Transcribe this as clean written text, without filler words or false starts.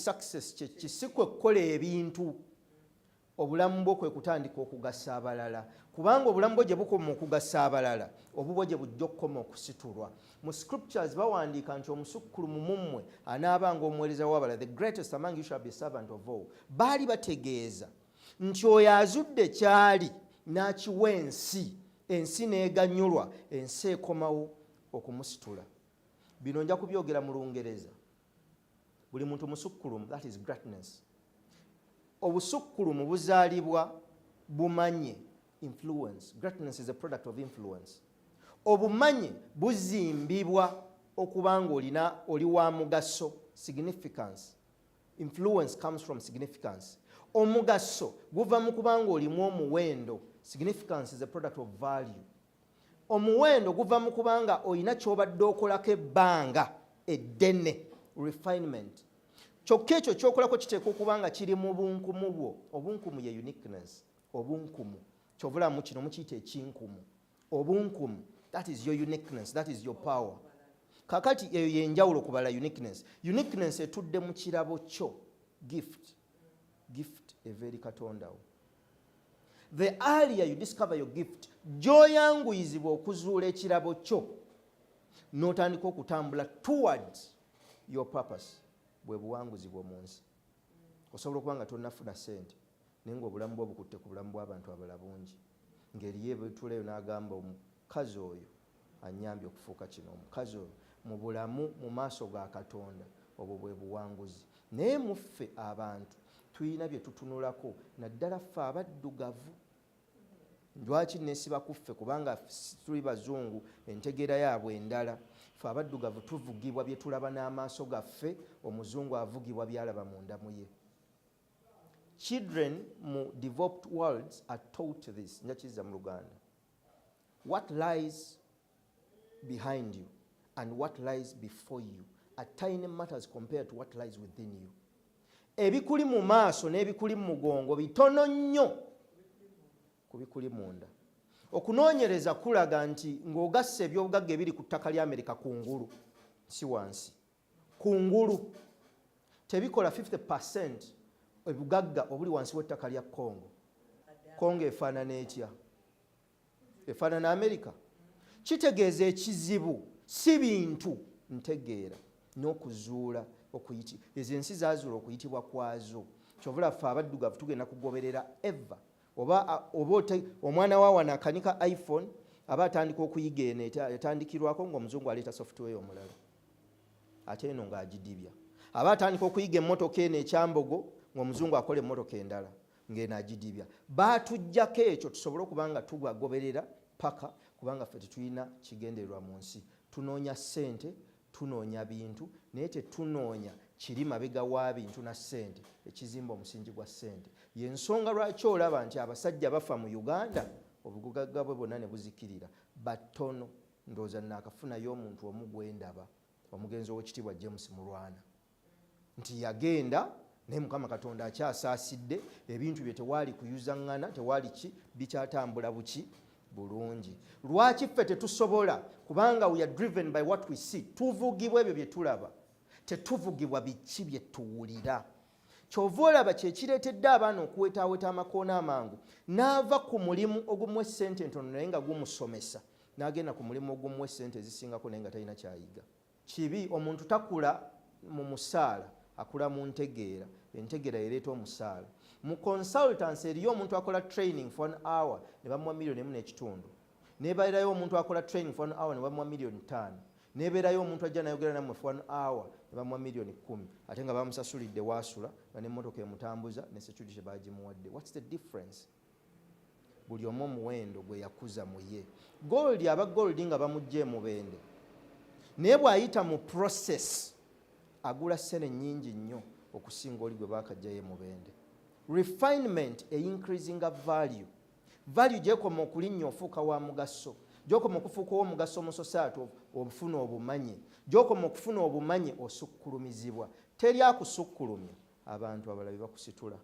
success kisikwe kukola ebintu obulamu bwo kwe kutandika okugasa abalala kubanga obulamu bwo gye bukoma okugasa abalala obubwo gye bujja okukoma okusitulwa. Mu scriptures bawandiika nti omusukkulumu mummwe anaabanga omuweereza w'abalala, the greatest among you shall be servant of all. Baali bategeeza nti oyo azudde kyali n'akiwa ensi, ensi n'eganyulwa, ensi ekomawo okumusitula. Bino nja kubyogera mu Lungereza. Buli muntu musukkulumu, that is greatness. Obusukkulumu buzaalibwa bumanye, influence. Greatness is a product of influence. Obumanye buzimbibwa okubanga oli wa mugaso, significance. Influence comes from significance. Omugaso guva mu kubanga olimu omuwendo. Significance is a product of value. Omuwendo guva mu kubanga olina ky'obadde okolako ebbanga eddene, refinement. Kyokka ekyo ky'okolako kiteeka okubanga kiri mu bunkumu bwo. Obunkumu ye uniqueness. Obunkumu ky'obulamu kino mukiyita ekinkumu. Obunkumu, that is your uniqueness, that is your power. Kakati eyo yenjawulo kubala uniqueness. Uniqueness etudde mu kirabo kyo, gift. Gift eva eri Katonda wo. The earlier you discover your gift, gy'oyanguyizibwa okuzuula ekirabo kyo n'otandika okutambula towards your purpose, bwe buwanguzi bw'omu nsi. Osobola okuba nga tonnafuna ssente naye ng'obulamu bwo bukutte ku bulamu bw'abantu abalala bungi. Ng'eriyo ebituleyo n'agamba omukazi oyo annyambye okufuuka kino, omukazi oyo mu bulamu mu maaso ga Katonda, obwo bwe buwanguzi. Naye muffe abantu tulina bye tutunulako, naddala ffe abaddugavu. Lwaki nesiba kuffe? Kubanga tuli bazungu, entegeera yaabwe endala. Ffe abaddugavu tuvugibwa bye tulaba n'amaaso gaffe, omuzungu avugibwa byalaba mu ndamu ye. Children mu developed worlds are taught this. Njakiriza mu Luganda. What lies behind you and what lies before you are tiny matters compared to what lies within you. Ebikuli mu maaso n'ebikuli mu mugongo bitono nnyo ku bikuli munda. Okunoonyereza kulaga nti ng'ogasse ebyobugagga ebiri ku ttaka lya Amerika kungulu, si wansi. Kungulu tebikola 50% ebugagga obuli wansi w'ettaka lya Congo. Congo efaanana etya? Efaanana Amerika? Kitegeeza ekizibu si bintu ntegeera n'okuzuula okuyiti. Ezo ensi zaazuula okuyitibwa kwazo. Kyovula ffe abaddugavu tugenda kugoberera eva. Oba omwana wa wana akanika iPhone aba atandika okuyiga eno etandikirwako ng'omuzungu aleeta software omulala. Ate eno ng'agidibya. Aba atandika okuyiga emmotoka eno ekyambogo ng'omuzungu akola emmotoka endala ng'eno agidibya. Baatuggyako ekyo tusobole okuba nga tubagoberera paka kubanga ffe tetulina kigendererwa mu nsi. Tunoonya ssente, tunoonya bintu, naye tetunoonya kiri mabega wa bintu na ssente, ekizimba omusingi gwa ssente. Y'ensonga lwaki olaba nti abasajja bafa mu Uganda obugagga bwe bwonna ne buzikirira batono. Ndowooza naakafunayo omuntu omu gwe ndaba, omugenzi ow'ekitiibwa James Mulwana, nti yagenda naye Mukama Katonda akyasaasidde, ebintu bye tewaali kuyuzaŋŋana, tewaali ki, bikyatambula buki bulungi. Lwaki ffe tetusobola? Kubanga we are driven by what we see. Tuvugibwa ebyo bye tulaba, tetuvugibwa biki bye tuwulira. Kyova olaba kye kireetedde abaana okuwetaaweta amakoona amangu, n'ava ku mulimu ogumuwa essente entono naye nga gumusomesa, n'agenda ku mulimu ogumuwa essente ezisingako naye nga talina kyayiga. Kibi. Omuntu takula mu musaala, akula mu ntegeera. Entegeera ereeta omusaala. Mu consultancy eriyo omuntu akola training for an hour ne bamuwa $1.5 million. Nebeerayo omuntu akola training for an hour ne bamuwa $5 million. Nebeerayo omuntu ajja nayogera nammwe for an hour ne bamuwa $10 million. Ate nga bamusasulidde waasula nga n'emmotoka emutambuza ne security baagimuwadde. What's the difference? Buli omu omuwendo gwe yakuza mu ye. Gold aba gold nga bamugye mu bende. Naye bw'ayita mu process agula ssene nnyingi nnyo okusinga oli gwe baakajjayo mu bende. Refinement e increasing value. Value gyekoma okulinnya ofuuka wa mugaso. Gyokoma okufuuka w'omugaso mu society ofuna obumanye. Gyokoma okufuna obumanye osukkulumizibwa. Teri akusukkulumya abantu abalabi bakusitula.